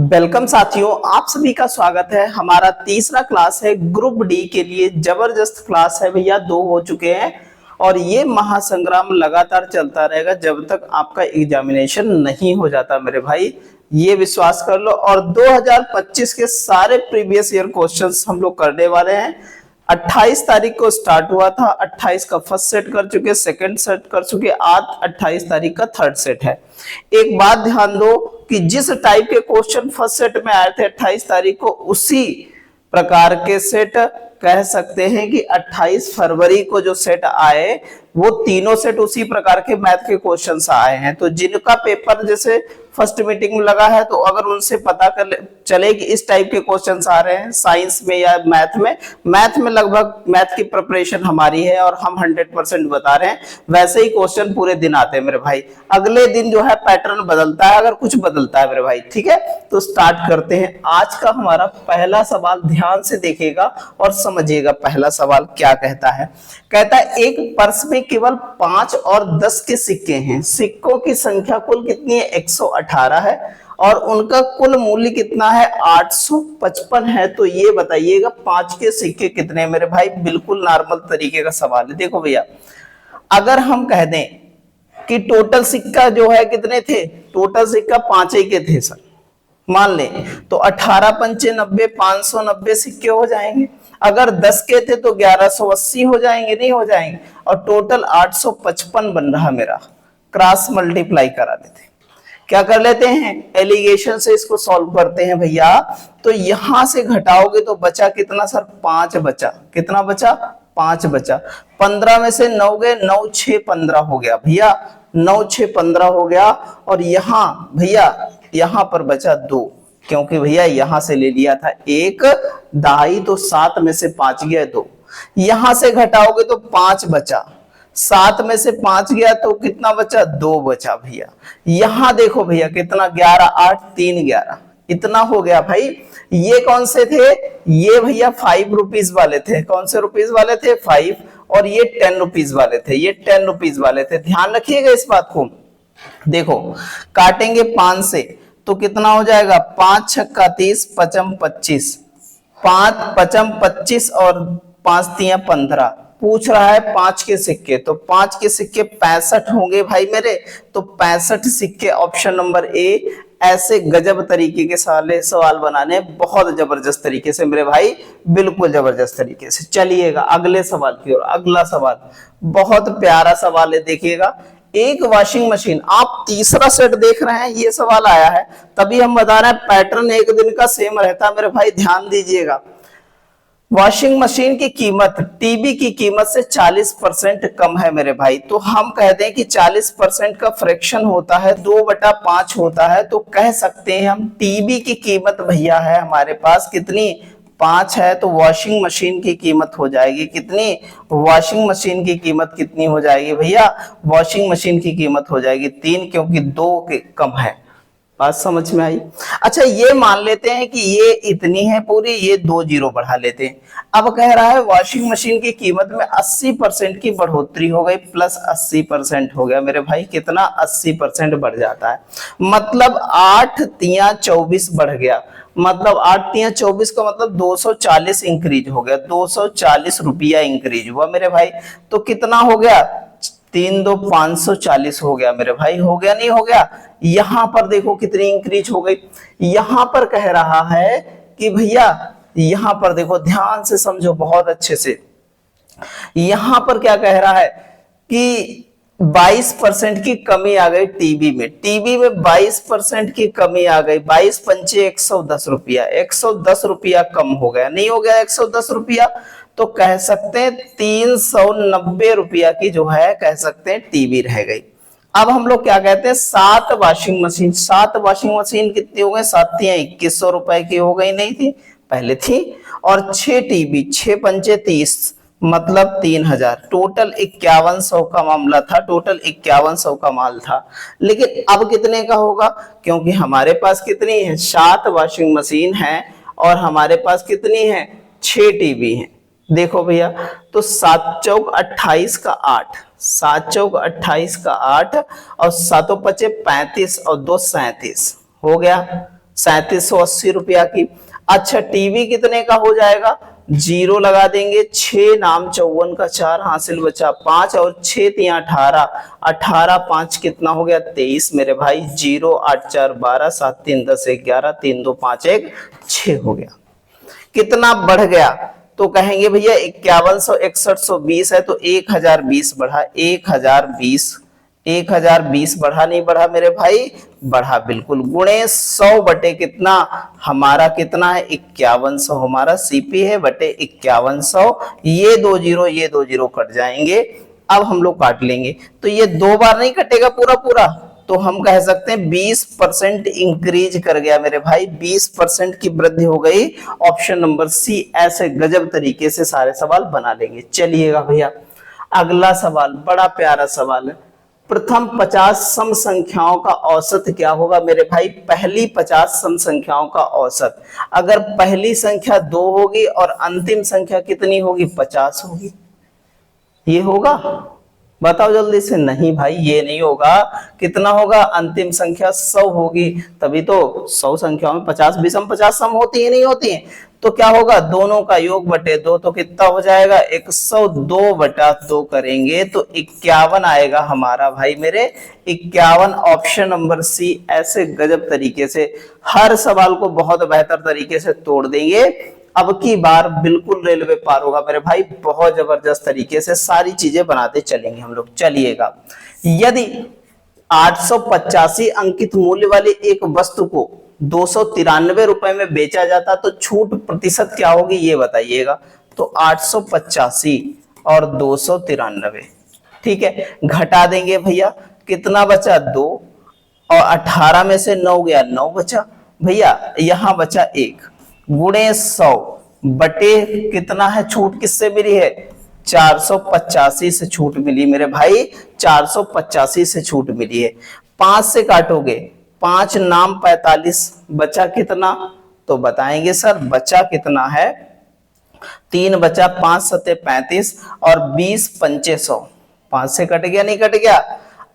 Welcome साथियों, आप सभी का स्वागत है। हमारा तीसरा क्लास है ग्रुप डी के लिए। जबरदस्त क्लास है भैया, 2 हो चुके हैं और ये महासंग्राम लगातार चलता रहेगा जब तक आपका एग्जामिनेशन नहीं हो जाता मेरे भाई, ये विश्वास कर लो। और 2025 के सारे प्रीवियस ईयर क्वेश्चंस हम लोग करने वाले हैं। 28 तारीख को स्टार्ट हुआ था, 28 का फर्स्ट सेट कर चुके, सेकंड सेट कर चुके, आज 28 तारीख का थर्ड सेट है। एक बात ध्यान दो कि जिस टाइप के क्वेश्चन फर्स्ट सेट में आए थे 28 तारीख को, उसी प्रकार के सेट कह सकते हैं कि 28 फरवरी को जो सेट आए वो तीनों सेट उसी प्रकार के मैथ के क्वेश्चंस आए हैं। तो जिनका पेपर जैसे फर्स्ट मीटिंग में लगा है, तो अगर उनसे पता कर चले कि इस टाइप के क्वेश्चंस आ रहे हैं साइंस में या मैथ में लगभग मैथ की प्रिपरेशन हमारी है और हम 100% बता रहे हैं, वैसे ही क्वेश्चन पूरे दिन आते हैं मेरे भाई। अगले दिन जो है पैटर्न बदलता है, अगर कुछ बदलता है मेरे भाई, ठीक है। तो स्टार्ट करते हैं। आज का हमारा पहला सवाल ध्यान से देखिएगा और समझिएगा पहला सवाल क्या कहता है। कहता है एक पर्स में केवल 5 और 10 के सिक्के हैं, सिक्कों की संख्या कुल कितनी है? 118 है और उनका कुल मूल्य कितना है? 855 है। तो ये बताइएगा 5 के सिक्के कितने हैं मेरे भाई? बिल्कुल नॉर्मल तरीके का सवाल है। देखो भैया, अगर हम कह दें कि टोटल सिक्का जो है कितने थे, टोटल सिक्का 5 ही के थे सर, मान लें तो 18 पंचे 90, 590 सिक्के हो जाएंगे। अगर 10 के थे तो 1180 हो जाएंगे, नहीं हो जाएंगे? और टोटल 855 बन रहा मेरा। क्रॉस मल्टीप्लाई करा देते, क्या कर लेते हैं, एलिगेशन से इसको सॉल्व करते हैं भैया। तो यहां से घटाओगे तो बचा कितना सर? 5 बचा। कितना बचा? 5 बचा। 15 में से 9 गए, 9 6 15 हो गया भैया, 9 6 15 हो गया। और यहां भैया यहां पर बचा 2, क्योंकि भैया यहां से ले लिया था 1 दहाई, तो 7 में से 5 गया 2। यहां से घटाओगे तो 5 बचा, 7 में से 5 गया तो कितना बचा? 2 बचा भैया। यहां देखो भैया कितना, 11 8 3 11, इतना हो गया भाई। ये कौन से थे? ये भैया 5 रुपीज वाले थे। कौन से रुपीज वाले थे? 5। और ये 10 रुपीज वाले थे, ये 10 रुपीज वाले थे। ध्यान रखिएगा इस बात को। देखो काटेंगे 5 से तो कितना हो जाएगा? 5 छक्का 30, पचम 25, 5 पचम 25 और 5 तिया 15। पूछ रहा है 5 के सिक्के, तो 5 के सिक्के 65 होंगे भाई मेरे। तो 65 सिक्के, ऑप्शन नंबर ए। ऐसे गजब तरीके के सवाल बनाने बहुत जबरदस्त तरीके से मेरे भाई, बिल्कुल जबरदस्त तरीके से। चलिएगा अगले सवाल की ओर। अगला सवाल बहुत प्यारा सवाल है, देखिएगा। एक वॉशिंग मशीन, आप तीसरा सेट देख रहे हैं, ये सवाल आया है तभी हम बता रहे हैं पैटर्न एक दिन का सेम रहता है मेरे भाई, ध्यान दीजिएगा। वॉशिंग मशीन की कीमत टीवी की कीमत से 40% कम है मेरे भाई। तो हम कहते हैं कि 40% का फ्रैक्शन होता है, 2/5 होता है। तो कह सकते हैं हम टीवी की कीमत भैया है हमारे पास कितनी? 5 है। तो वॉशिंग मशीन की कीमत हो जाएगी कितनी? वॉशिंग मशीन की कीमत कितनी हो जाएगी भैया? वॉशिंग मशीन की कीमत हो जाएगी 3, क्योंकि 2 के कम है। बात समझ में आई? अच्छा, ये मान लेते हैं कि ये इतनी है पूरी, ये 2 जीरो बढ़ा लेते हैं। अब कह रहा है वॉशिंग मशीन की कीमत में 80% की बढ़ोतरी हो गई, प्लस 80% हो गया मेरे भाई। कितना? 80% बढ़ जाता है, मतलब 8 तिया 24 बढ़ गया। मतलब 8 तिया 24 का मतलब 240 इंक्रीज हो गया, 240 रुपया इंक्रीज हुआ मेरे भाई। तो कितना हो गया? 3 2 540 हो गया मेरे भाई। हो गया नहीं हो गया? यहां पर देखो कितनी इंक्रीज हो गई। यहां पर कह रहा है कि भैया, यहां पर देखो ध्यान से समझो बहुत अच्छे से। यहां पर क्या कह रहा है कि 22% की कमी आ गई टीवी में। टीवी में 22% की कमी आ गई। 22 पंचे 110 रुपया, 110 रुपया कम हो गया, नहीं हो गया 110 रुपया? तो कह सकते हैं 390 रुपया की जो है कह सकते हैं टीवी रह गई। अब हम लोग क्या कहते हैं, 7 वॉशिंग मशीन। 7 वॉशिंग मशीन कितनी हो गई? 7 तिया 2100 रुपए की हो गई, नहीं थी पहले थी। और 6 टीवी, 6 पंचे 30, मतलब 3000। टोटल 5100 का मामला था, टोटल 5100 का माल था। लेकिन अब कितने का होगा? क्योंकि हमारे पास कितनी है? 7 वॉशिंग मशीन है और हमारे पास कितनी है? 6 टीवी है। देखो भैया, तो 7 चौक 28 का 8, 7 चौक 28 का 8 और 7 पचे 35 और 2 37 हो गया। 3780 रुपया की। अच्छा टीवी कितने का हो जाएगा, जीरो लगा देंगे, 6 नाम 54 का 4 हासिल बचा 5 और 6 3 18, 18 5 कितना हो गया 23 मेरे भाई। 0 8 4 12 7 3 10 11 3 2 5 1 6 हो गया। कितना बढ़ गया, तो कहेंगे भैया 516120 है तो 1020 बढ़ा, 1020 बढ़ा नहीं बढ़ा मेरे भाई, बढ़ा बिल्कुल। गुणे 100 बटे कितना, हमारा कितना है 5100, हमारा सीपी है बटे 5100। ये दो जीरो कट जाएंगे। अब हम लोग काट लेंगे तो ये 2 बार नहीं कटेगा पूरा पूरा, तो हम कह सकते हैं 20% इंक्रीज कर गया मेरे भाई, 20% की वृद्धि हो गई। Option number C. ऐसे गजब तरीके से सारे सवाल बना लेंगे। चलिएगा भैया अगला सवाल बड़ा प्यारा सवाल है। प्रथम 50 सम संख्याओं का औसत क्या होगा मेरे भाई, पहली 50 सम संख्याओं का औसत। अगर पहली संख्या 2 होगी और अंतिम संख्या कितनी होगी 50 होगी, ये होगा, बताओ जल्दी से। नहीं भाई ये नहीं होगा। कितना होगा, अंतिम संख्या 100 होगी, तभी तो 100 संख्याओं में 50 विषम 50 सम होती है नहीं होती है। तो क्या होगा, दोनों का योग बटे 2, तो कितना हो जाएगा 102 बटा 2 करेंगे तो 51 आएगा हमारा भाई मेरे, 51। Option number C. ऐसे गजब तरीके से हर सवाल को बहुत बेहतर तरीके से तोड़ देंगे। अब की बार बिल्कुल रेलवे पार होगा मेरे भाई, बहुत जबरदस्त तरीके से सारी चीजें बनाते चलेंगे हम लोग। चलिएगा, यदि 885 अंकित मूल्य वाली एक वस्तु को 293 रुपए में बेचा जाता तो छूट प्रतिशत क्या होगी ये बताइएगा। तो 885 और 293, ठीक है, घटा देंगे भैया, कितना बचा 2 और 18 में से 9 गया, 9 बचा भैया, यहां बचा 1, गुणे 100 बटे कितना है, छूट किससे मिली है 485 से छूट मिली मेरे भाई, 485 से छूट मिली है। 5 से काटोगे, 5 नाम 45, बचा कितना, तो बताएंगे सर बचा कितना है, 3 बचा, 5 सते 35 और 20 पंचे 100, 5 से कट गया नहीं कट गया।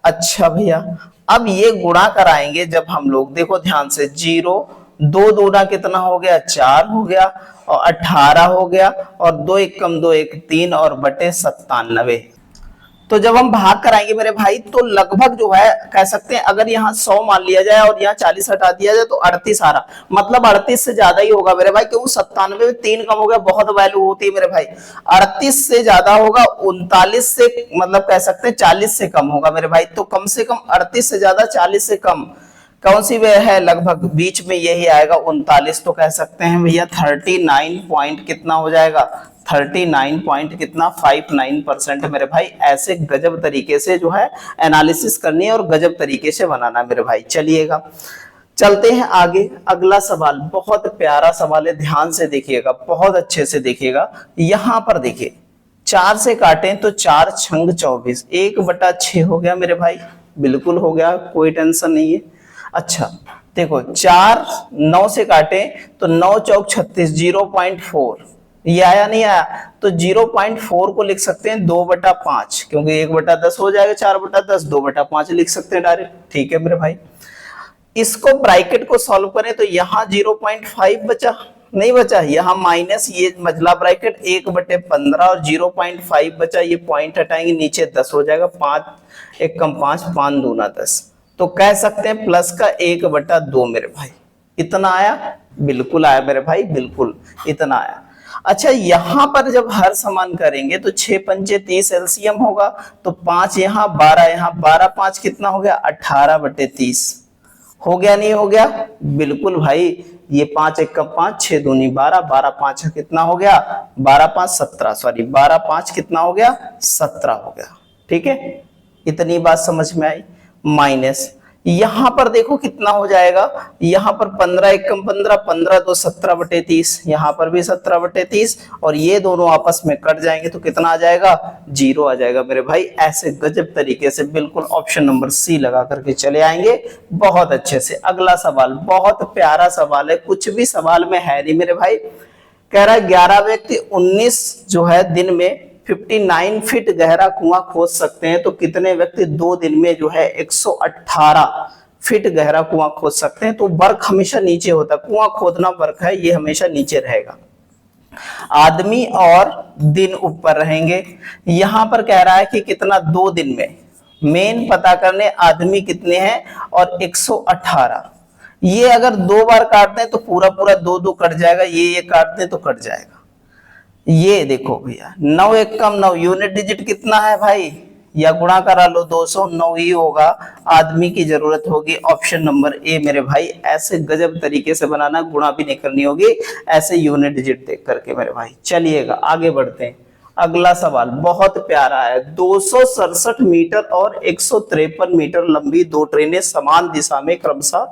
अच्छा भैया अब ये गुणा कराएंगे जब हम लोग, देखो ध्यान से, 0 2 दूना कितना हो गया 4 हो गया और 18 हो गया और 2 1 कम 2 1 3 और बटे 97। तो जब हम भाग कराएंगे मेरे भाई तो लगभग जो है कह सकते हैं, अगर यहाँ 100 मान लिया जाए और यहाँ 40 हटा दिया जाए तो 38 आ रहा, मतलब 38 से ज्यादा ही होगा मेरे भाई, क्योंकि 97 में 3 कम हो गया, बहुत वैल्यू होती है मेरे भाई। 38 से ज्यादा होगा, 39 से मतलब कह सकते हैं 40 से कम होगा मेरे भाई। तो कम से कम 38 से ज्यादा 40 से कम कौन सी वे है, लगभग बीच में यही आएगा 39। तो कह सकते हैं भैया 39 पॉइंट कितना हो जाएगा, 39 पॉइंट कितना 59% मेरे भाई। ऐसे गजब तरीके से जो है एनालिसिस करनी है और गजब तरीके से बनाना मेरे भाई। चलिएगा चलते हैं आगे। अगला सवाल बहुत प्यारा सवाल है, ध्यान से देखिएगा, बहुत अच्छे से देखिएगा। यहां पर देखिए 4 से काटें तो 4 छंग 24, 1/6 हो गया मेरे भाई, बिल्कुल हो गया, कोई टेंशन नहीं है। अच्छा देखो 4 9 से काटे तो 9 चौक 36, 0.4, ये आया नहीं आया, तो 0.4 को लिख सकते हैं 2/5, क्योंकि 1/10 हो जाएगा, 4/10, 2/5 लिख सकते हैं डायरेक्ट, ठीक है मेरे भाई। इसको ब्रैकेट को सॉल्व करें तो यहाँ 0.5 बचा, नहीं बचा, यहाँ माइनस ये मझला ब्रैकेट 1/15 और 0.5 बचा, ये पॉइंट हटाएंगे नीचे 10 हो जाएगा, 5 1 कम 5 5 दूना 10, तो कह सकते हैं प्लस का 1/2 मेरे भाई। इतना आया, बिल्कुल आया मेरे भाई, बिल्कुल इतना आया। अच्छा यहां पर जब हर समान करेंगे तो 6 पंचे 30 एलसीएम होगा, तो 5 यहाँ 12 यहाँ, 12 5 कितना हो गया 18/30 हो गया नहीं हो गया, बिल्कुल भाई। ये 5 1 का 5, 6 दूनी 12, 12 5 कितना हो गया 12 5 17, सॉरी 12 5 कितना हो गया 17 हो गया, ठीक है। इतनी बात समझ में आई। माइनस यहां पर देखो कितना हो जाएगा, यहां पर 15 1 कम 15, 15 2 17/30, यहां पर भी 17/30 और ये दोनों आपस में कट जाएंगे तो कितना आ जाएगा 0 आ जाएगा मेरे भाई। ऐसे गजब तरीके से बिल्कुल ऑप्शन नंबर सी लगा करके चले आएंगे बहुत अच्छे से। अगला सवाल बहुत प्यारा सवाल है, कुछ भी सवाल में है नहीं मेरे भाई। कह रहा है 11 व्यक्ति 19 जो है दिन में 59 फीट गहरा कुआं खोद सकते हैं, तो कितने व्यक्ति 2 दिन में जो है 118 फीट गहरा कुआं खोद सकते हैं। तो वर्क हमेशा नीचे होता है, कुआं खोदना वर्क है, ये हमेशा नीचे रहेगा। आदमी और दिन ऊपर रहेंगे। यहां पर कह रहा है कि कितना, 2 दिन में। मेन पता करने आदमी कितने हैं और 118। ये अगर 2 बार काटते हैं तो पूरा पूरा 2 2 कट जाएगा, ये काटते हैं तो कट जाएगा। ये देखो भैया 9 एक कम 9, यूनिट डिजिट कितना है भाई, या गुणा करा लो, 209 ही होगा। आदमी की जरूरत होगी, ऑप्शन नंबर ए मेरे भाई। ऐसे गजब तरीके से बनाना, गुणा भी नहीं करनी होगी, ऐसे यूनिट डिजिट देख करके मेरे भाई। चलिएगा आगे बढ़ते हैं। अगला सवाल बहुत प्यारा है। 267 मीटर और 153 मीटर लंबी 2 ट्रेनें समान दिशा में क्रमशः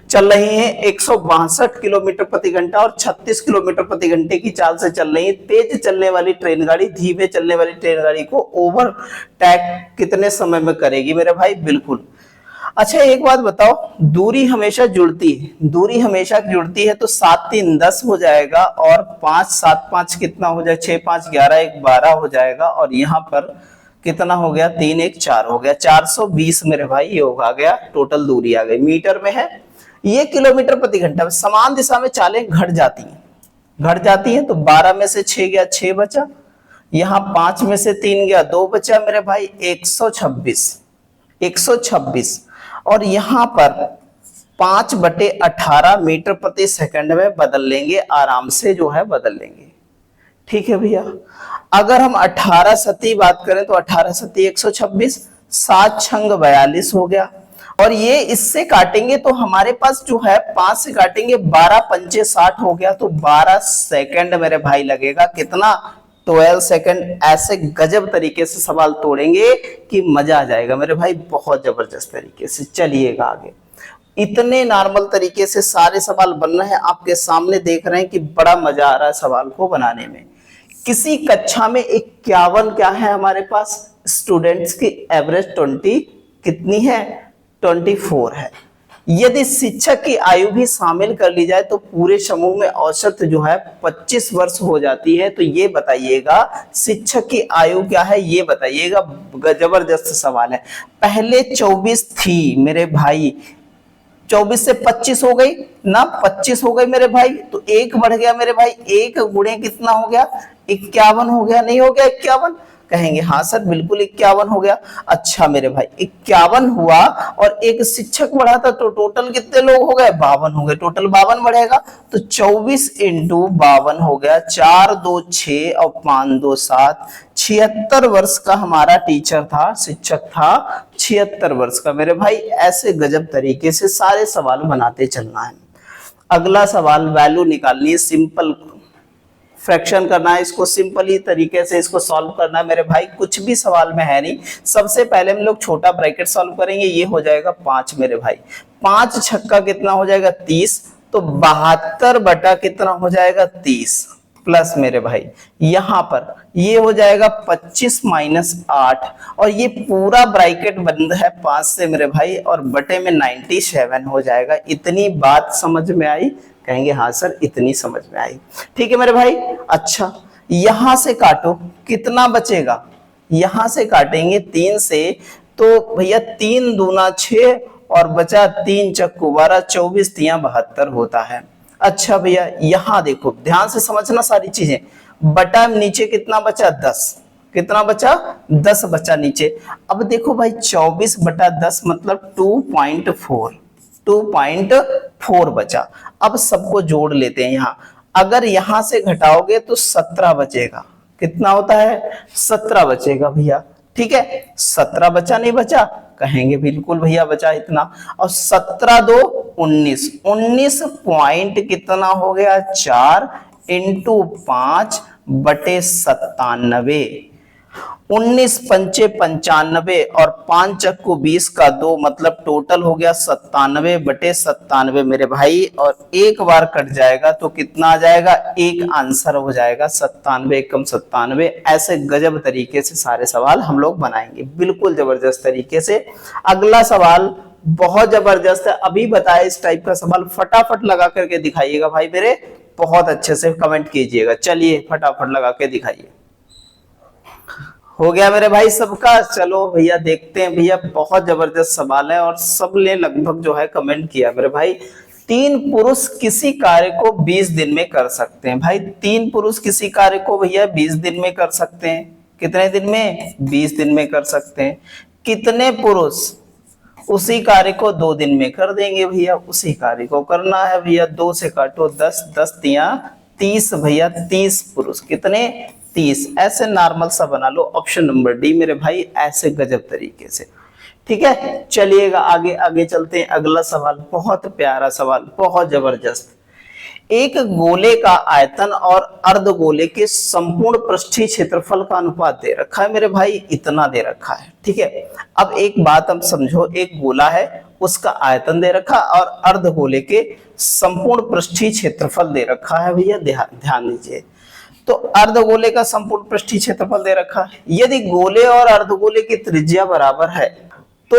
चल रही हैं। 162 किलोमीटर प्रति घंटा और 36 किलोमीटर प्रति घंटे की चाल से चल रही है। तेज चलने वाली ट्रेन गाड़ी धीमे चलने वाली ट्रेन गाड़ी को ओवरटेक कितने समय में करेगी मेरे भाई? बिल्कुल। अच्छा एक बात बताओ, दूरी हमेशा जुड़ती है, दूरी हमेशा जुड़ती है, तो 7 3 10 हो जाएगा और 5 7 5 कितना हो जाए, 6 5 11 1 12 हो जाएगा। और यहाँ पर कितना हो गया, 3 1 4 हो गया, 420 मेरे भाई ये होगा गया, टोटल दूरी आ गई। मीटर में है, ये किलोमीटर प्रति घंटा में। समान दिशा में चालें घट जाती हैं, तो 12 में से 6 गया, 6 बचा। यहाँ 5 में से 3 गया, 2 बचा मेरे भाई, 126। और यहाँ पर 5/18 मीटर प्रति सेकंड में बदल लेंगे, आराम से जो है बदल लेंगे। ठीक है भैया। अगर हम 18 सती बात करें तो 18 सती 126, 7 छंग 42 हो गया। और ये इससे काटेंगे तो हमारे पास जो है 5 से काटेंगे, 12 पंचे 60 हो गया, तो 12 सेकंड मेरे भाई लगेगा। कितना? 12 सेकंड। ऐसे गजब तरीके से सवाल तोड़ेंगे कि मजा आ जाएगा मेरे भाई, बहुत जबरदस्त तरीके से। चलिएगा आगे। इतने नॉर्मल तरीके से सारे सवाल बन रहे हैं, आपके सामने देख रहे हैं कि बड़ा मजा आ रहा है सवाल को बनाने में। किसी कक्षा में 51 क्या है हमारे पास स्टूडेंट्स की एवरेज 20 कितनी है, 24 है। यदि शिक्षक की आयु भी शामिल कर ली जाए तो पूरे समूह में औसत जो है 25 वर्ष हो जाती है। तो ये बताइएगा शिक्षक की आयु क्या है, ये बताइएगा। जबरदस्त सवाल है। पहले 24 थी मेरे भाई, 24 से 25 हो गई ना, 25 हो गई मेरे भाई, तो 1 बढ़ गया मेरे भाई, 1 गुणे कितना हो गया, 51 हो गया। नहीं हो गया 51? कहेंगे हाँ सर बिल्कुल 51 हो गया। अच्छा मेरे भाई 51 हुआ और एक शिक्षक बढ़ा था, तो टोटल कितने लोग हो गए, 52 हो गए, टोटल 52 बढ़ेगा। तो 24 इंटू 52 हो गया, 4 2 6 और 5 2 7, 76 वर्ष का हमारा टीचर था, शिक्षक था 76 वर्ष का मेरे भाई। ऐसे गजब तरीके से सारे सवाल बनाते चलना है। अगला सवाल वैल्यू निकालनी है, सिंपल फ्रैक्शन करना है, इसको सिंपल ही तरीके से इसको सॉल्व करना है मेरे भाई। कुछ भी सवाल में है नहीं। सबसे पहले हम लोग छोटा ब्रैकेट सॉल्व करेंगे, ये हो जाएगा 5 मेरे भाई। 5 छक्का कितना हो जाएगा, 30, तो 72 बटा कितना हो जाएगा, 30 प्लस मेरे भाई यहाँ पर ये हो जाएगा 25 माइनस 8, और ये पूरा ब्रैकेट बंद है 5 से मेरे भाई, और बटे में 97 हो जाएगा। इतनी बात समझ में आई? कहेंगे हाँ सर इतनी समझ में आई। ठीक है मेरे भाई। अच्छा यहां से काटो, कितना बचेगा, यहां से काटेंगे 3 से, तो भैया 3 दूना 6 और बचा 3 चक्कू 12, 24 तिया 72 होता है। अच्छा भैया यहां देखो, ध्यान से समझना सारी चीजें। बटा नीचे कितना बचा, 10, कितना बचा, 10 बचा नीचे। अब देखो भाई 24 बटा 10 मतलब 2.4 बचा। अब सबको जोड़ लेते हैं यहाँ। अगर यहां से घटाओगे तो 17 बचेगा। कितना होता है, 17 बचेगा भैया। ठीक है 17 बचा, नहीं बचा? कहेंगे बिल्कुल भैया बचा इतना। और 17 2 19, 19 पॉइंट कितना हो गया, 4 इंटू 5 बटे 97। 19 पंचे 95 और 5 चक्कू 20 का 2 मतलब टोटल हो गया 97 बटे 97 मेरे भाई। और एक बार कट जाएगा तो कितना आ जाएगा, एक आंसर हो जाएगा 97 एकम 97। ऐसे गजब तरीके से सारे सवाल हम लोग बनाएंगे, बिल्कुल जबरदस्त तरीके से। अगला सवाल बहुत जबरदस्त है, अभी बताया इस टाइप का सवाल फटाफट लगा करके दिखाइएगा भाई मेरे, बहुत अच्छे से कमेंट कीजिएगा। चलिए फटाफट लगा के दिखाइए। हो गया मेरे भाई सबका। चलो भैया देखते हैं भैया, बहुत जबरदस्त सवाल है और सबने लगभग जो है कमेंट किया मेरे भाई। 3 पुरुष किसी कार्य को 20 दिन में कर सकते हैं। भाई 3 पुरुष किसी कार्य को भैया 20 दिन में कर सकते हैं। कितने दिन में? 20 दिन में कर सकते हैं। कितने पुरुष उसी कार्य को 2 दिन में कर देंगे भैया? उसी कार्य को करना है भैया। 2 से काटो 10, 10 तिया 30 भैया, 30 पुरुष। कितने? 30। ऐसे नॉर्मल सा बना लो, ऑप्शन नंबर डी मेरे भाई, ऐसे गजब तरीके से। ठीक है, चलिएगा आगे आगे चलते हैं। अगला सवाल बहुत प्यारा सवाल, बहुत जबरदस्त। एक गोले का आयतन और अर्धगोले के संपूर्ण पृष्ठीय क्षेत्रफल का अनुपात दे रखा है मेरे भाई, इतना दे रखा है। ठीक है, अब एक बात हम समझो, एक गोला है, उसका आयतन दे रखा और अर्धगोले के संपूर्ण पृष्ठीय क्षेत्रफल दे रखा है भैया। ध्यान दीजिए, तो अर्धगोले का संपूर्ण पृष्ठीय क्षेत्रफल दे रखा है। यदि गोले और अर्धगोले की त्रिज्या बराबर है तो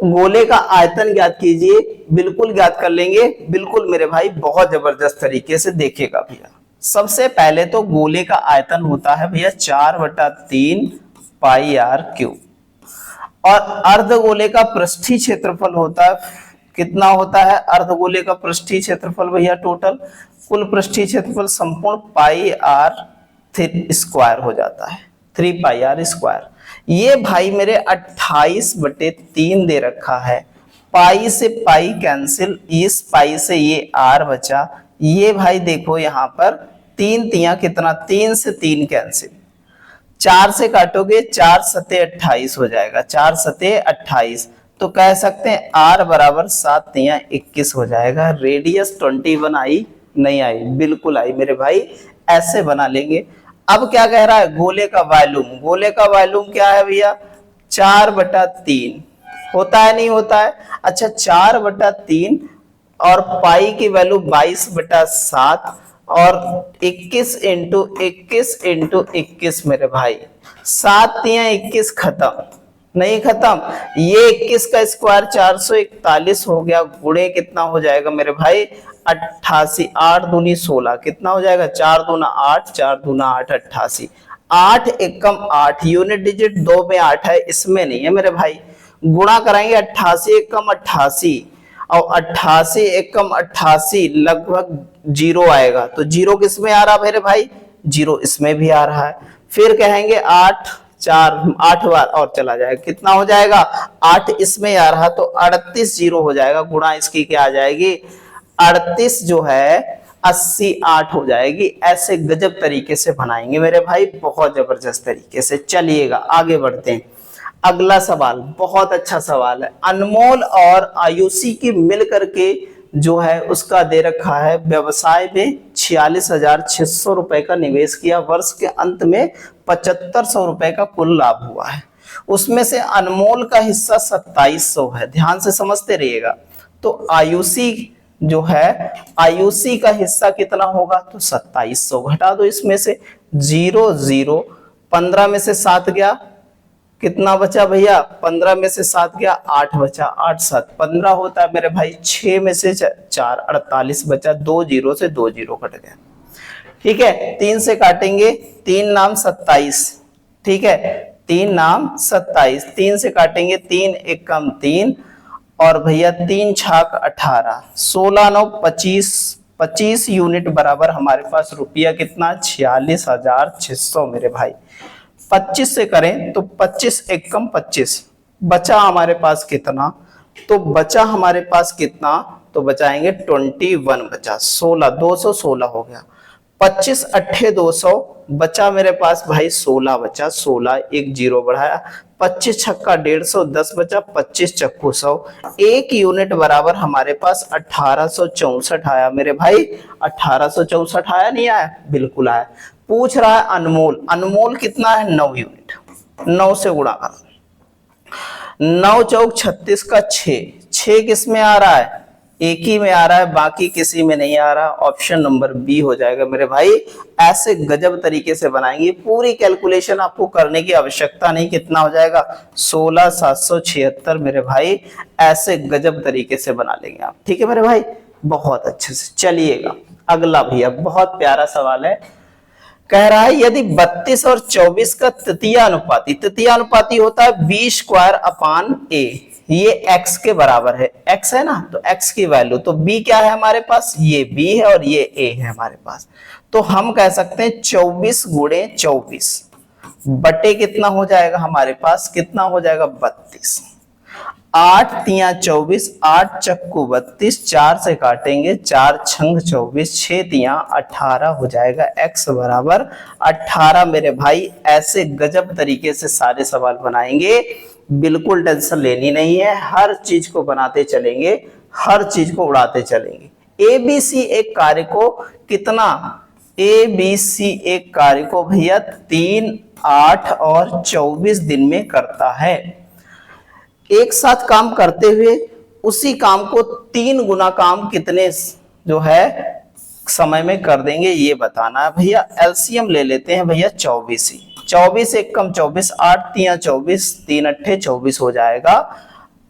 गोले का आयतन ज्ञात कीजिए। बिल्कुल ज्ञात कर लेंगे, बिल्कुल मेरे भाई, बहुत जबरदस्त तरीके से देखिएगा भैया। सबसे पहले तो गोले का आयतन होता है भैया 4/3 पाई आर क्यूब, और अर्धगोले का पृष्ठीय क्षेत्रफल होता है, कितना होता है अर्धगोले का पृष्ठीय क्षेत्रफल भैया? टोटल कुल पृष्ठीय क्षेत्रफल संपूर्ण पाई आर स्क्वायर हो जाता है, 3 पाई आर स्क्वायर। ये भाई मेरे 28/3 दे रखा है। पाई से पाई कैंसिल, इस पाई से ये आर बचा। ये भाई देखो यहाँ पर 3 तिया कितना? 3 से 3 कैंसिल, 4 से काटोगे 4 सते 28 हो जाएगा, 4 सते 28। तो कह सकते हैं आर बराबर 7 तिया 21 हो जाएगा। रेडियस 21 आई? नहीं आई, बिल्कुल आई मेरे भाई, ऐसे बना लेंगे। अब क्या कह रहा है? गोले का वॉल्यूम। गोले का वॉल्यूम क्या है भैया? 4/3 होता है, नहीं होता है? अच्छा, 4/3 और पाई की वैल्यू 22/7 और 21 इंटू 21 इंटू 21 मेरे भाई, 7 तिया 21 खत्म, नहीं खत्म। ये 21 का स्क्वायर 441 हो गया, गुणे कितना हो जाएगा मेरे भाई? 88। 8 दूनी 16, कितना हो जाएगा? 4 दूना 8, 4 दूना 8, 88। 8 एकम 8, यूनिट डिजिट 2 में 8 है, इसमें नहीं है मेरे भाई। गुणा कराएंगे 88 एकम 88 और 88 एकम 88 लगभग 0 आएगा। तो 0 किस में आ रहा मेरे भाई? 0 इसमें भी आ रहा है। फिर कहेंगे 8 बार और चला जाएगा, कितना हो जाएगा? 8 इसमें आ रहा, तो 38 0 हो जाएगा। गुणा इसकी क्या आ जाएगी? 38 जो है 80 8 हो जाएगी। ऐसे गजब तरीके से बनाएंगे मेरे भाई, बहुत जबरदस्त तरीके से। चलिएगा आगे बढ़ते हैं। अगला सवाल बहुत अच्छा सवाल है। अनमोल और आयुषी की मिलकर के जो है उसका दे रखा है, व्यवसाय में 46,600 रुपए का निवेश किया, वर्ष के अंत में 7500 रुपए का कुल लाभ हुआ है। उसमें से अनमोल का हिस्सा 2700 है। ध्यान से समझते रहिएगा। तो आयुषी जो है, आयुषी का हिस्सा कितना होगा? तो 2700। घटा दो इसमें से 0 0, 15 में से 7 गया, कितना बचा भैया? 15 में से 7 गया, 8 बचा, 8 7 15 होता है मेरे भाई। 6 में से 4 48 बचा, 2 0 से 2 0 कट गया। ठीक है, 3 से काटेंगे, 3 नाम 27। ठीक है, 3 नाम 27, 3 से काटेंगे, 3 एकम 3 और भैया 3 छाक 18, 16 9 25, 25 यूनिट बराबर हमारे पास रुपया कितना? 46,600 मेरे भाई। 25 से करें तो 25 एकम 25, बचा हमारे पास कितना? तो बचा हमारे पास कितना? तो बचाएंगे 21 बचा, 16 216 हो गया। 25 अट्ठे 200 बचा मेरे पास भाई, 16 बचा, 16 एक 0 बढ़ाया, 25 छक्का 150, 10 बचा, 25 चक्कू 100, 1 यूनिट बराबर हमारे पास 1864 आया मेरे भाई। 1864 आया, नहीं आया? बिल्कुल आया। पूछ रहा है अनमोल, अनमोल कितना है? 9 यूनिट। 9 से गुणा करो, 9 चौक 36 का 6 किस में आ रहा है? एक ही में आ रहा है, बाकी किसी में नहीं आ रहा। ऑप्शन नंबर बी हो जाएगा मेरे भाई। ऐसे गजब तरीके से बनाएंगे, पूरी कैलकुलेशन आपको करने की आवश्यकता नहीं। कितना हो जाएगा? 16,776 मेरे भाई। ऐसे गजब तरीके से बना लेंगे आप। ठीक है मेरे भाई, बहुत अच्छे से। चलिएगा अगला भैया, बहुत प्यारा सवाल है। कह रहा है यदि 32 और 24 का तृतीय अनुपाती होता है बी स्क्वायर अपान ए, ये x के बराबर है, x है ना, तो x की वैल्यू, तो b क्या है हमारे पास, ये b है और ये a है हमारे पास। तो हम कह सकते हैं 24 गुणे 24 बटे कितना हो जाएगा हमारे पास, कितना हो जाएगा 32। 8 तिया 24, 8 चक्कू 32, 4 से काटेंगे, 4 छंग 24, 6 तिया 18 हो जाएगा, x बराबर 18 मेरे भाई। ऐसे गजब तरीके से सारे सवाल बनाएंगे, बिल्कुल टेंशन लेनी नहीं है, हर चीज को बनाते चलेंगे, हर चीज को उड़ाते चलेंगे। एबीसी एक कार्य को कितना, एबीसी एक कार्य को भैया 3, 8 और 24 दिन में करता है। एक साथ काम करते हुए उसी काम को 3 गुना काम कितने जो है समय में कर देंगे, ये बताना है भैया। एलसीएम ले लेते हैं भैया 24 ही, 24 एक कम 24, 8 तिया 24, 3 अट्ठे 24 हो जाएगा,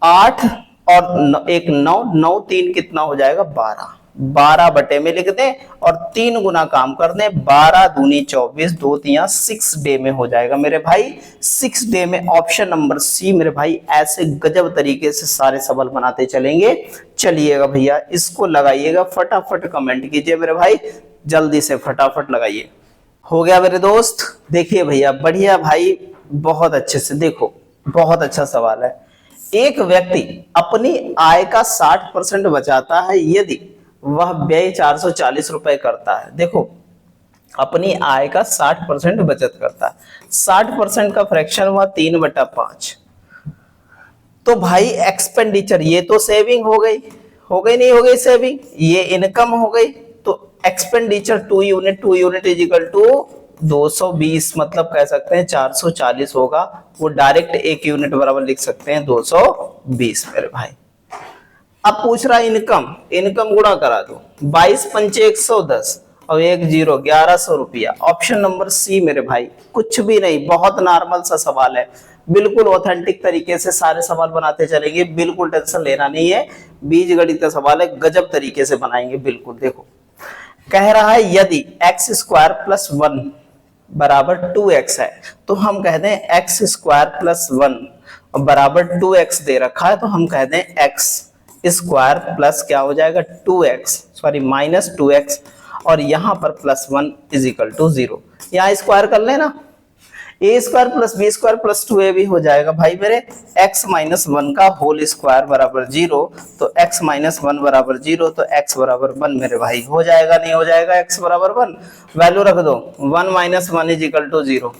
8 और एक 9, 9 3 कितना हो जाएगा 12, 12 बटे में लिख दें और 3 गुना काम कर दें, 12 दूनी 24, 2 तिया 6 डे में हो जाएगा मेरे भाई, 6 डे में। ऑप्शन नंबर सी मेरे भाई। ऐसे गजब तरीके से सारे सवाल बनाते चलेंगे, चलिएगा भैया, इसको लगाइएगा, फटाफट कमेंट कीजिए मेरे भाई, जल्दी से फटाफट लगाइए। हो गया मेरे दोस्त, देखिए भैया, बढ़िया भाई, बहुत अच्छे से देखो, बहुत अच्छा सवाल है। एक व्यक्ति अपनी आय का 60% बचाता है यदि वह व्यय 440 रुपए करता है। देखो, अपनी आय का 60% बचत करता है, 60% का फ्रैक्शन हुआ 3/5। तो भाई एक्सपेंडिचर, ये तो सेविंग हो गई, नहीं हो गई सेविंग, ये इनकम हो गई, तो expenditure 2 unit is equal to 220, मतलब कह सकते हैं 440 होगा, वो डायरेक्ट 1 यूनिट बराबर लिख सकते हैं 220 मेरे भाई। अब पूछ रहा इनकम गुणा करा दो, 22 पंचे 110 और 1 0 1100 रुपया। ऑप्शन नंबर सी मेरे भाई, कुछ भी नहीं, बहुत नॉर्मल सा सवाल है, बिल्कुल ऑथेंटिक तरीके से सारे सवाल बनाते चलेंगे, बिल्कुल टेंशन लेना नहीं है, बीजगणित का सवाल है, गजब तरीके से बनाएंगे बिल्कुल। देखो, कह रहा है यदि x स्क्वायर प्लस 1 बराबर 2x है, तो हम कह दें x स्क्वायर प्लस 1 बराबर 2x दे रखा है, तो हम कह दें x स्क्वायर प्लस क्या हो जाएगा 2x, सॉरी माइनस 2x, और यहां पर प्लस 1 इज इक्वल टू 0। यहां स्क्वायर कर लेना, A square plus B square plus 2ab हो जाएगा भाई मेरे, x माइनस 1 का होल स्क्वायर बराबर 0, तो x माइनस 1 बराबर 0, तो x बराबर 1 मेरे भाई। हो जाएगा नहीं हो जाएगा, x बराबर 1, वैल्यू रख दो, 1 माइनस 1 इज इक्वल टू 0।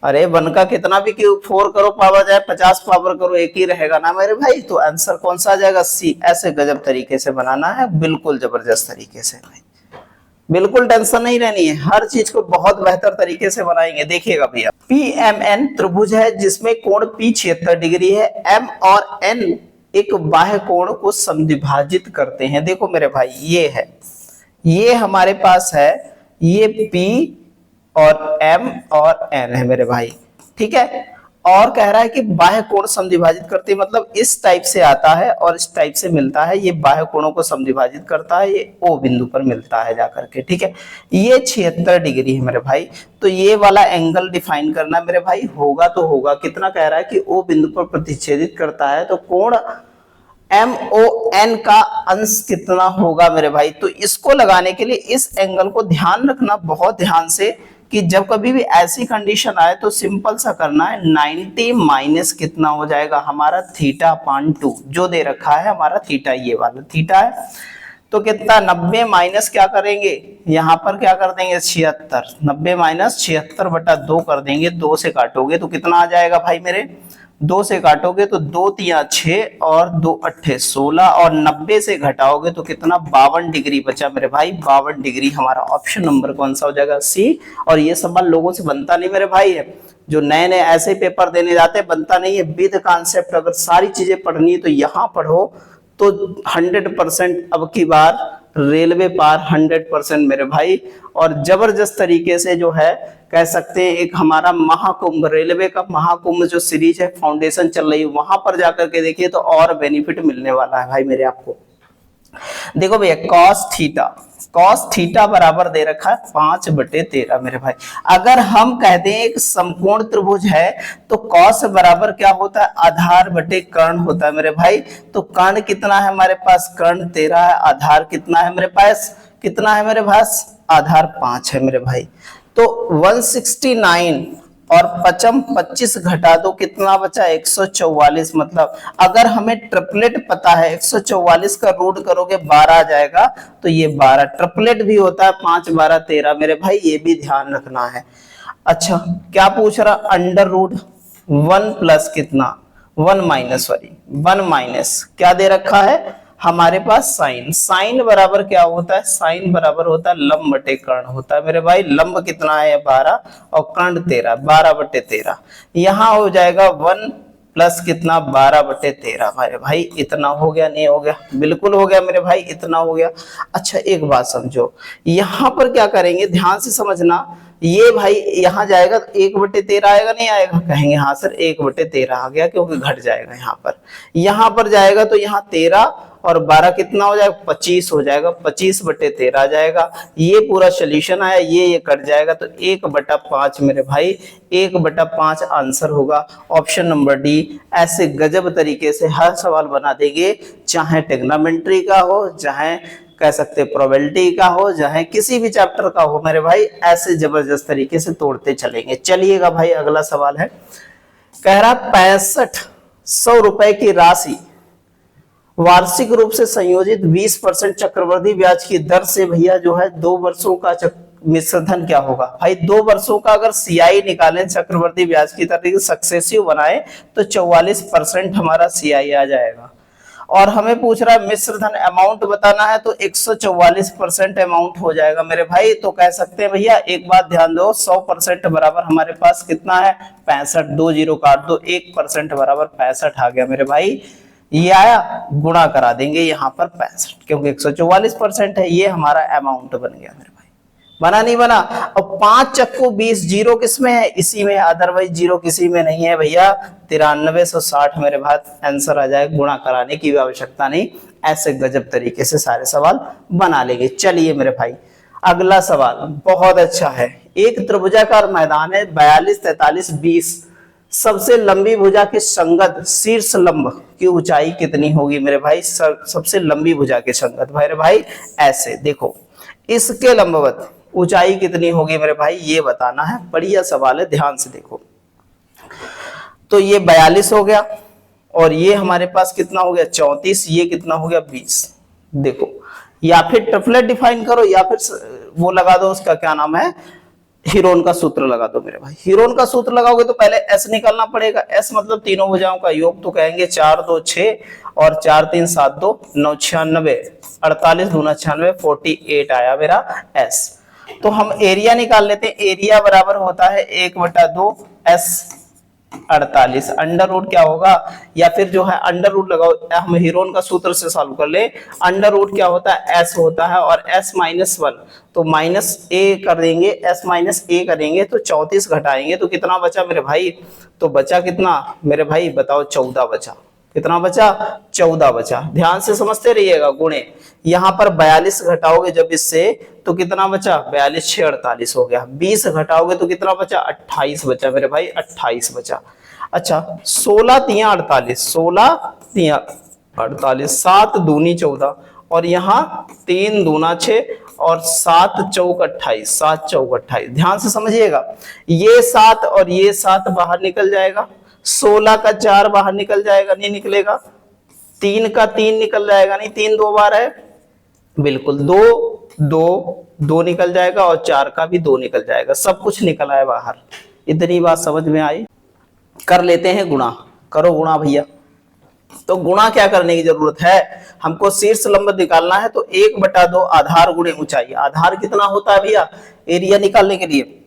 अरे 1 का कितना भी क्यूब 4 करो पावर जाए 50 पावर करो, एक ही रहेगा ना मेरे भाई, तो आंसर कौन सा आ जाएगा, सी। ऐसे गजब तरीके से बनाना है, बिल्कुल जबरदस्त तरीके से भाई, बिल्कुल टेंशन नहीं रहनी है, हर चीज को बहुत बेहतर तरीके से बनाएंगे। देखिएगा भैया, PMN त्रिभुज है जिसमें कोण P 76 डिग्री है, M और N एक बाह्य कोण को समद्विभाजित करते हैं। देखो मेरे भाई, ये है, ये हमारे पास है, ये P और M और N है मेरे भाई, ठीक है। और कह रहा है कि बाह्य कोण समद्विभाजित करते, मतलब इस टाइप से आता है और इस टाइप से मिलता है, ये बाह्य कोणों को समद्विभाजित करता है, ये O बिंदु पर मिलता है जाकर के, ठीक है। ये 76 डिग्री है मेरे भाई, तो ये वाला एंगल डिफाइन करना मेरे भाई, होगा तो होगा कितना, कह रहा है कि O बिंदु पर प्रतिच्छेदित करता है, तो कोण MON का अंश कितना होगा मेरे भाई। तो इसको लगाने के लिए इस एंगल को ध्यान रखना बहुत ध्यान से, कि जब कभी भी ऐसी कंडीशन आए तो सिंपल सा करना है, 90 माइनस कितना हो जाएगा हमारा θ/2, जो दे रखा है हमारा थीटा, ये वाला थीटा है, तो कितना 90 माइनस क्या करेंगे, यहाँ पर क्या कर देंगे 76, 90 माइनस 76/2 कर देंगे, 2 से काटोगे तो कितना आ जाएगा भाई मेरे, 2 से काटोगे तो 2 तिया 6 और 2 अट्ठे 16, और 90 से घटाओगे तो कितना 52 डिग्री बचा मेरे भाई, 52 डिग्री। हमारा ऑप्शन नंबर कौन सा हो जाएगा, सी। और ये सवाल लोगों से बनता नहीं मेरे भाई है, जो नए नए ऐसे पेपर देने जाते हैं, बनता नहीं है विद कॉन्सेप्ट। अगर सारी चीजें पढ़नी है तो यहाँ पढ़ो, तो 100% अब की बार रेलवे पार 100% मेरे भाई। और जबरदस्त तरीके से जो है कह सकते हैं, एक हमारा महाकुंभ, रेलवे का महाकुंभ जो सीरीज है, फाउंडेशन चल रही है, वहां पर जाकर के देखिए तो और बेनिफिट मिलने वाला है भाई मेरे आपको। देखो भैया कॉस थीटा बराबर दे रखा है 5/13 मेरे भाई। अगर हम कहते हैं एक समकोण त्रिभुज है तो कॉस बराबर क्या होता है, आधार बटे कर्ण होता है मेरे भाई। तो कर्ण कितना है हमारे पास, कर्ण 13 है, आधार कितना है मेरे पास, कितना है मेरे पास, आधार 5 है मेरे भाई। तो 169 और 25 घटा दो कितना बचा, 144। मतलब अगर हमें ट्रिपलेट पता है 144 का रूट करोगे 12 आ जाएगा, तो ये 12 ट्रिपलेट भी होता है, 5 12 13 मेरे भाई, ये भी ध्यान रखना है। अच्छा क्या पूछ रहा, अंडर रूट 1 प्लस कितना, 1 माइनस, सॉरी 1 माइनस क्या दे रखा है हमारे पास, साइन। साइन बराबर क्या होता है, साइन बराबर होता है लंब बटे कर्ण होता है मेरे भाई। लंब कितना है 12 और कर्ण 13, 12/13। यहाँ हो जाएगा 1 प्लस कितना, 12/13 मेरे भाई। इतना हो गया, नहीं हो गया, बिल्कुल हो गया मेरे भाई, इतना हो गया। अच्छा एक बात समझो, यहाँ पर क्या करेंगे, ध्यान से समझना। ये भाई यहाँ जाएगा तो 1/13 आएगा, नहीं आएगा, कहेंगे हाँ सर 1/13 आ गया, क्योंकि घट जाएगा यहाँ पर जाएगा तो यहाँ 13 और 12 कितना हो जाएगा, 25 हो जाएगा, 25/13 आ जाएगा। ये पूरा सोल्यूशन आया, ये कट जाएगा, तो 1/5 मेरे भाई, 1/5 आंसर होगा ऑप्शन नंबर डी। ऐसे गजब तरीके से हर सवाल बना देंगे, चाहे टेग्नोमेट्री का हो, चाहे कह सकते प्रोबेबिलिटी का हो, चाहे किसी भी चैप्टर का हो मेरे भाई, ऐसे जबरदस्त तरीके से तोड़ते चलेंगे। चलिएगा भाई अगला सवाल है, कह रहा 6500 रुपए की राशि वार्षिक रूप से संयोजित 20% चक्रवृद्धि ब्याज की दर से भैया जो है 2 वर्षों का मिश्र धन क्या होगा। भाई 2 वर्षों का अगर सीआई निकालें, चक्रवृद्धि ब्याज की दर सक्सेसिव बनाए, तो 44% हमारा सीआई आ जाएगा। और हमें पूछ रहा है मिश्र धन अमाउंट बताना है, तो 144% अमाउंट हो जाएगा मेरे भाई। तो कह सकते हैं भैया एक बात ध्यान दो, 100% बराबर हमारे पास कितना है 65, 2 0 काट दो, 1% बराबर 65 आ गया मेरे भाई। ये आया, गुणा करा देंगे यहाँ पर 65, क्योंकि 144% है, ये हमारा अमाउंट बन गया मेरे भाई। बना नहीं बना। और 5 चक्कू 20, जीरो किसमें है, इसी में, अदरवाइज जीरो किसी में नहीं है भैया। 9360 मेरे भाई आंसर आ जाएगा, गुणा कराने की भी आवश्यकता नहीं। ऐसे गजब तरीके से सारे सवाल बना लेंगे। चलिए मेरे भाई अगला सवाल बहुत अच्छा है। एक त्रिभुजाकार मैदान है, 42 43 20, सबसे लंबी भुजा के संगत शीर्ष लंब की ऊंचाई कितनी होगी मेरे भाई। सबसे लंबी भुजा के संगत मेरे भाई, ऐसे देखो इसके लंबवत ऊंचाई कितनी होगी मेरे भाई, ये बताना है। बढ़िया सवाल है, ध्यान से देखो। तो ये 42 हो गया, और ये हमारे पास कितना हो गया 34, ये कितना हो गया 20। देखो, या फिर ट्रिपलेट डिफाइन करो, या फिर वो लगा दो, उसका क्या नाम है, हीरोन का सूत्र लगा दो मेरे भाई। हीरोन का सूत्र लगाओगे तो पहले एस निकालना पड़ेगा। एस मतलब तीनों भुजाओं का योग, तो कहेंगे 4 2 6 और 4 3 7 2 9 96, 48 दूना 96, 48 आया मेरा एस। तो हम एरिया निकाल लेते हैं। एरिया बराबर होता है 1/2 एस 48। अंडर रूट क्या होगा, या फिर जो है अंडर रूट लगाओ, हम हीरोन का सूत्र से सॉल्व कर ले। अंडर रूट क्या होता है, एस होता है, और एस -1 तो माइनस ए कर देंगे, एस माइनस ए करेंगे तो 34 घटाएंगे तो कितना बचा मेरे भाई, तो बचा कितना मेरे भाई बताओ, 14 बचा। कितना बचा, 14 बचा। ध्यान से समझते रहिएगा, गुणे यहाँ पर 42 घटाओगे जब इससे तो कितना बचा, 42 6 48 हो गया। 20 घटाओगे तो कितना बचा, 28 बचा मेरे भाई, 28 बचा। अच्छा 16 3 48, 16 3 48, 7 दूनी 14, और यहाँ 3 दूना 6 और 7 चौक 28, 7 चौक 28। ध्यान से समझिएगा, ये 7 और ये 7 बाहर निकल जाएगा, 16 का 4 बाहर निकल जाएगा, नहीं निकलेगा। 3 का 3 निकल जाएगा, नहीं, 3 2 बार है, बिल्कुल 2 2 2 निकल जाएगा, और 4 का भी 2 निकल जाएगा, सब कुछ निकल आए बाहर। इतनी बात समझ में आई। कर लेते हैं गुणा, करो गुणा भैया। तो गुणा क्या करने की जरूरत है, हमको शीर्ष लंब निकालना है, तो 1/2 आधार गुणे ऊंचाई। आधार कितना होता है भैया, एरिया निकालने के लिए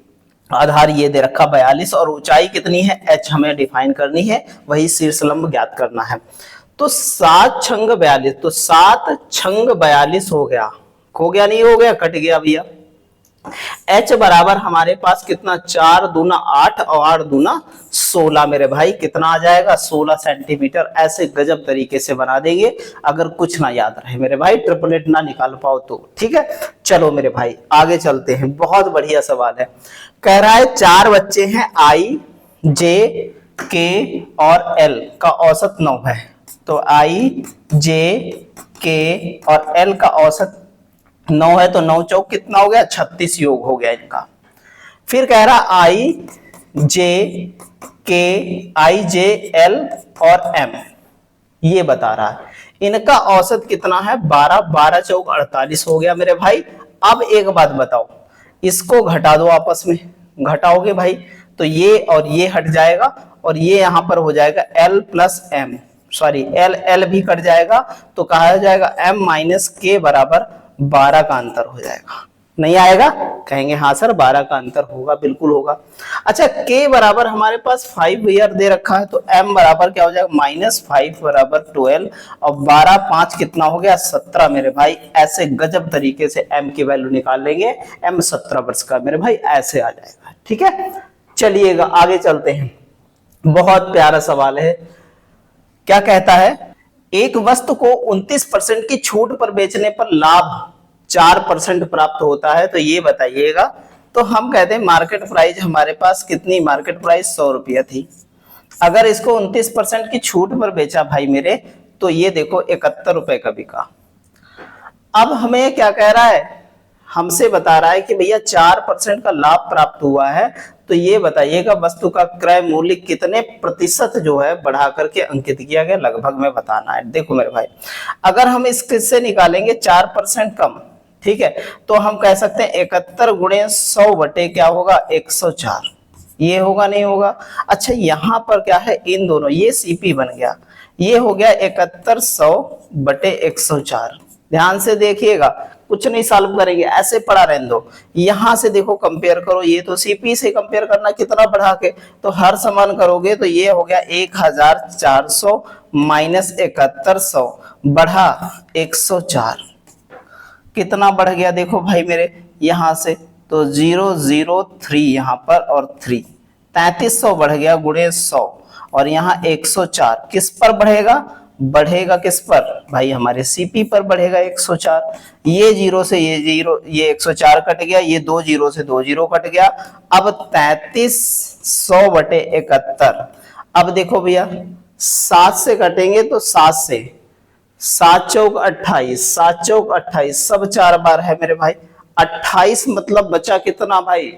आधार ये दे रखा 42, और ऊंचाई कितनी है h हमें डिफाइन करनी है, वही शीर्ष लंब ज्ञात करना है। तो 7 छंग 42, तो 7 छंग 42 हो गया, नहीं हो गया, कट गया भैया, H बराबर हमारे पास कितना, 4 दूना 8 और 8 दूना 16 मेरे भाई, कितना आ जाएगा 16 सेंटीमीटर। ऐसे गजब तरीके से बना देंगे अगर कुछ ना याद रहे मेरे भाई, ट्रिपलेट ना निकाल पाओ तो। ठीक है, चलो मेरे भाई आगे चलते हैं, बहुत बढ़िया सवाल है। कह रहा है 4 बच्चे हैं, I, J, K और L का औसत 9 है। तो I, J, K और L का औसत 9 है, तो 9 चौक कितना हो गया, 36 योग हो गया इनका। फिर कह रहा I, J, K, I, J, L और M, ये बता रहा है इनका औसत कितना है, 12, 12 चौक 48 हो गया मेरे भाई। अब एक बात बताओ, इसको घटा दो आपस में, घटाओगे भाई तो ये और ये हट जाएगा और ये यहां पर हो जाएगा L plus M, sorry L L भी कट जाएगा, तो कहा जाएगा M माइनस K बराबर 12 का अंतर हो जाएगा। नहीं आएगा, कहेंगे हाँ सर 12 का अंतर होगा, बिल्कुल होगा। अच्छा, K बराबर हमारे पास 5 ईयर दे रखा है, तो M बराबर क्या हो जाएगा, -5 बराबर 12 और 12 5 कितना हो गया 17 मेरे भाई। ऐसे गजब तरीके से M की वैल्यू निकाल लेंगे, M 17 वर्ष का मेरे भाई, ऐसे आ जाएगा। ठीक है, चलिएगा आगे चलते हैं, बहुत प्यारा सवाल है। क्या कहता है, एक वस्तु को 29% की छूट पर बेचने पर लाभ 4% प्राप्त होता है, तो ये बताइएगा। तो हम कहते हैं मार्केट प्राइस हमारे पास कितनी, मार्केट प्राइस 100 रुपया थी। अगर इसको 29% की छूट पर बेचा भाई मेरे, तो ये देखो 71 रुपए का बिका। अब हमें क्या कह रहा है, हमसे बता रहा है कि भैया 4% का लाभ प्राप्त हुआ है, तो ये बताइएगा वस्तु का क्रय मूल्य कितने प्रतिशत जो है बढ़ा करके अंकित किया गया, लगभग में बताना है। देखो मेरे भाई, अगर हम इससे निकालेंगे 4% कम, ठीक है, तो हम कह सकते हैं 71 गुणे 100 बटे क्या होगा 104, ये होगा नहीं होगा। अच्छा, यहां पर क्या है, इन दोनों ये सीपी बन गया, ये हो गया 7100 बटे 104। ध्यान से देखिएगा, कुछ नहीं सॉल्व करेंगे, ऐसे पड़ा रहने दो। यहां से देखो कंपेयर करो, ये तो सीपी से कंपेयर करना, कितना बढ़ा के, तो हर समान करोगे तो ये हो गया 1400 माइनस 7100 बढ़ा 104, कितना बढ़ गया देखो भाई मेरे, यहां से तो 003 यहां पर और 3, 3300 बढ़ गया गुणे 100 और यहाँ 104 किस पर बढ़ेगा, बढ़ेगा किस पर भाई, हमारे सीपी पर बढ़ेगा 104। ये जीरो से ये जीरो, ये 104 कट गया, ये 2 जीरो से 2 जीरो कट गया। अब 3300 बटे 71, अब देखो भैया 7 से कटेंगे तो 7 से, 7 चौक 28, 7 चौक 28, सब 4 बार है मेरे भाई, 28 मतलब बचा कितना भाई,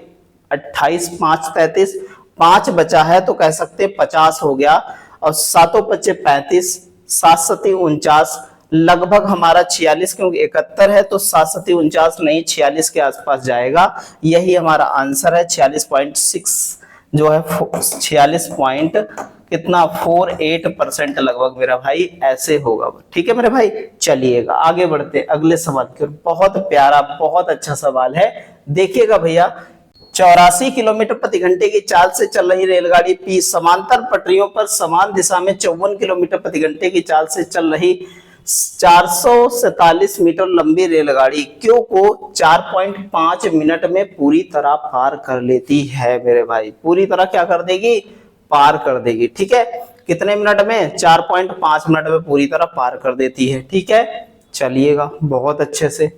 28 5 33, 5 बचा है तो कह सकते 50 हो गया, और 7 बचे 35, 7 सती 49, लगभग हमारा 46, क्योंकि 71 है तो 7 सती 49 नहीं 46 के आसपास जाएगा। यही हमारा आंसर है, 46.6 जो है 46 पॉइंट कितना 48% लगभग मेरा भाई, ऐसे होगा। ठीक है मेरे भाई, चलिएगा आगे बढ़ते अगले सवाल की ओर। बहुत प्यारा बहुत अच्छा सवाल है, देखिएगा भैया। 84 किलोमीटर प्रति घंटे की चाल से चल रही रेलगाड़ी पी समांतर पटरियों पर समान दिशा में 54 किलोमीटर प्रति घंटे की चाल से चल रही 447 मीटर लंबी रेलगाड़ी क्यू को 4.5 मिनट में पूरी तरह पार कर लेती है मेरे भाई। पूरी तरह क्या कर देगी, पार कर देगी। ठीक है, कितने मिनट में, 4.5 मिनट में पूरी तरह पार कर देती है। ठीक है, चलिएगा बहुत अच्छे से।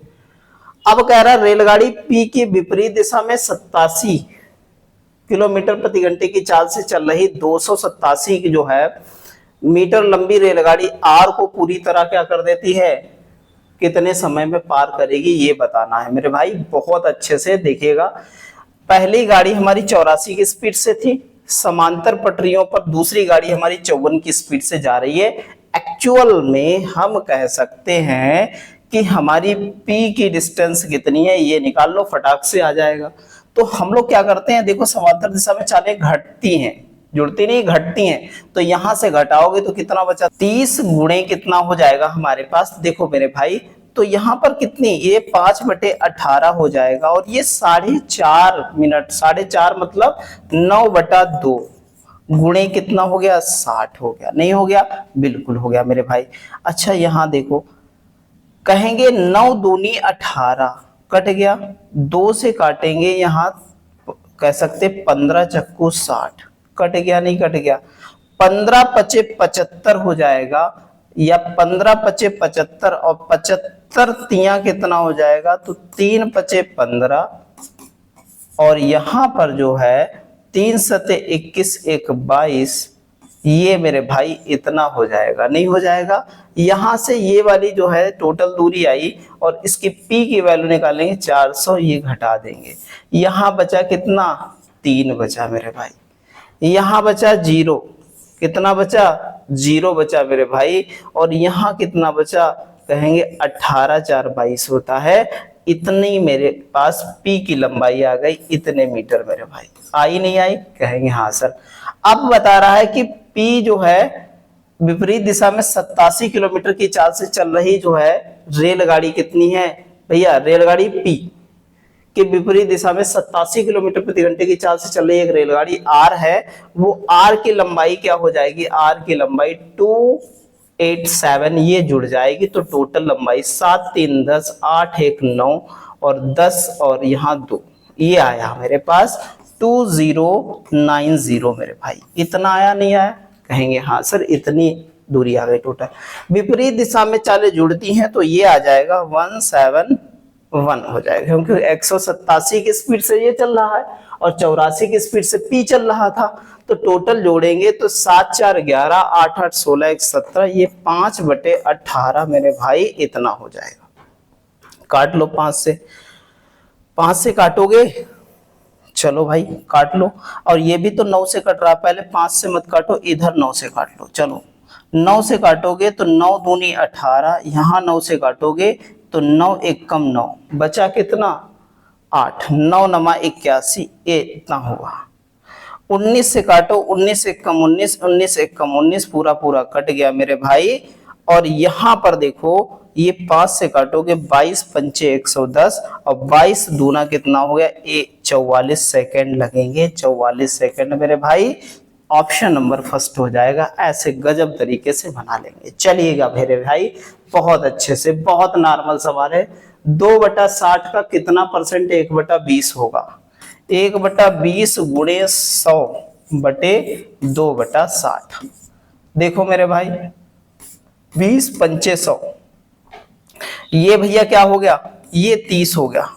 अब कह रहा है रेलगाड़ी पी की विपरीत दिशा में 87 किलोमीटर प्रति घंटे की चाल से चल रही 287 की जो है मीटर लंबी रेलगाड़ी आर को पूरी तरह क्या कर देती है, कितने समय में पार करेगी, ये बताना है मेरे भाई। बहुत अच्छे से देखिएगा, पहली गाड़ी हमारी 84 की स्पीड से थी, समांतर पटरियों पर दूसरी गाड़ी हमारी 54 की स्पीड से जा रही है। एक्चुअल में हम कह सकते हैं कि हमारी पी की डिस्टेंस कितनी है, ये निकाल लो, फटाक से आ जाएगा। तो हम लोग क्या करते हैं, देखो समांतर दिशा में चालें घटती हैं, जुड़ती नहीं घटती हैं, तो यहां से घटाओगे तो कितना बचा, 30 गुणे कितना हो जाएगा हमारे पास, देखो मेरे भाई, तो यहाँ पर कितनी, ये 5/18 हो जाएगा और ये 4.5 मिनट, 4.5 मतलब 9/2 गुणे कितना हो गया, 60 हो गया, नहीं हो गया, बिल्कुल हो गया मेरे भाई। अच्छा यहाँ देखो, कहेंगे 9 दूनी 18, कट गया, 2 से काटेंगे यहाँ, कह सकते 15 चक्कू 60, कट गया नहीं कट गया, 15 पचे 75 हो जाएगा, या 15 पचे 75 और 75 तिया कितना हो जाएगा, तो 3 पचे 15, और यहां पर जो है 3 सते 21 1 22, ये मेरे भाई इतना हो जाएगा, नहीं हो जाएगा। यहां से ये वाली जो है टोटल दूरी आई और इसकी p की वैल्यू निकालेंगे 400, ये घटा देंगे, यहां बचा कितना, 3 बचा मेरे भाई, यहां बचा 0, कितना बचा, 0 बचा मेरे भाई, और यहां कितना बचा, कहेंगे 18 4 22 होता है। इतनी मेरे पास p की लंबाई आ गई, इतने मीटर मेरे भाई, आई नहीं आई, कहेंगे हाँ सर। अब बता रहा है कि p जो है विपरीत दिशा में 87 किलोमीटर की चाल से चल रही जो है रेलगाड़ी कितनी है भैया, रेलगाड़ी p के विपरीत दिशा में 87 किलोमीटर प्रति घंटे की चाल से चल रही एक रेलगाड़ी r है, वो r की लंबाई क्या हो जाएगी, r की लंबाई 287, ये जुड़ जाएगी, तो टोटल लंबाई 7 3 10 8 1 9 और 10 और यहाँ 2, ये आया मेरे पास 2090 मेरे भाई। इतना आया नहीं आया, कहेंगे हाँ सर इतनी दूरी आ गई टोटल। विपरीत दिशा में चालें जुड़ती हैं तो ये आ जाएगा 171 हो जाएगा, क्योंकि 187 की स्पीड से ये चल रहा है और 84 की स्पीड से p चल रहा था, तो टोटल जोड़ेंगे तो 7 4 11 8 8 16 1 17, ये 5/18 मेरे भाई इतना हो जाएगा। काट लो 5 से काटोगे, चलो भाई काट लो, और ये भी तो 9 से कट रहा है, पहले 5 से मत काटो, इधर 9 से काट लो। चलो 9 से काटोगे तो 9 दूनी 18, यहाँ 9 से काटोगे तो 9 1 कम 9, बचा कितना 8, 9 नमा 81, ये इतना होगा। 19 से काटो, 19 1 कम 19, 19 1 कम 19, पूरा पूरा कट गया मेरे भाई। और यहाँ पर देखो ये 5 से काटोगे 22 पंचे 110, और 22 दूना कितना हो गया, 44 सेकेंड लगेंगे, 44 सेकेंड मेरे भाई। ऑप्शन नंबर फर्स्ट हो जाएगा। ऐसे गजब तरीके से बना लेंगे। चलिएगा मेरे भाई, बहुत अच्छे से, बहुत नॉर्मल सवाल है। 2/60 का कितना परसेंट 1/20 होगा, 1/20 गुणे 100/2/60। देखो मेरे भाई 20 पंचे 100, ये भैया क्या हो गया, ये 30 हो गया,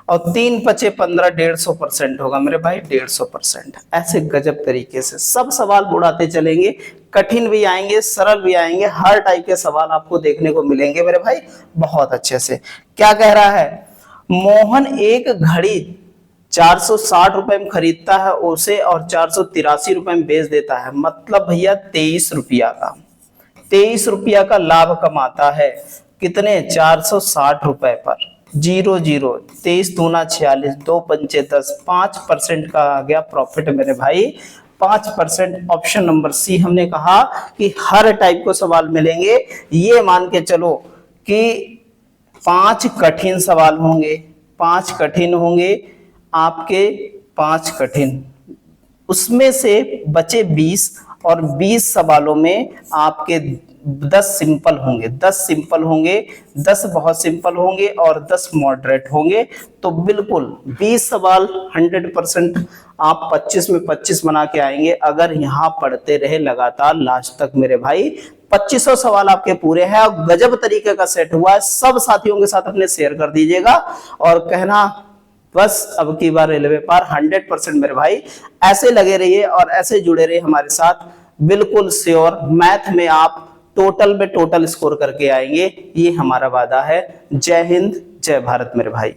और 3 पचे 15, 150% होगा मेरे भाई, 150%। ऐसे गजब तरीके से सब सवाल बुढ़ाते चलेंगे, कठिन भी आएंगे, सरल भी आएंगे, हर टाइप के सवाल आपको देखने को मिलेंगे मेरे भाई बहुत अच्छे से। क्या कह रहा है, मोहन एक घड़ी 460 रुपए में खरीदता है उसे, और 483 रुपए में बेच देता है, मतलब भैया 23 रुपया का, 23 रुपया का लाभ कमाता है। कितने, 460 रुपए पर। 0 0, 23 दूना 46, 2 पंचे 10, 5% का आ गया प्रॉफिट मेरे भाई, 5%। ऑप्शन नंबर सी हमने कहा कि हर टाइप को सवाल मिलेंगे। ये मान के चलो कि 5 कठिन सवाल होंगे, 5 कठिन होंगे आपके, 5 कठिन, उसमें से बचे 20, और 20 सवालों में आपके 10 सिंपल होंगे, 10 सिंपल होंगे, 10 बहुत सिंपल होंगे और 10 मॉडरेट होंगे। तो बिल्कुल 20 सवाल 100% आप 25 में 25 बना के आएंगे अगर यहाँ पढ़ते रहे लगातार लास्ट तक मेरे भाई। 2500 सवाल आपके पूरे हैं और गजब तरीके का सेट हुआ है। सब साथियों के साथ अपने शेयर कर दीजिएगा और कहना बस अब की बार रेलवे पार 100% मेरे भाई। ऐसे लगे रहिए और ऐसे जुड़े रहिए हमारे साथ, बिल्कुल श्योर मैथ में आप टोटल में टोटल स्कोर करके आएंगे, ये हमारा वादा है। जय हिंद, जय भारत मेरे भाई।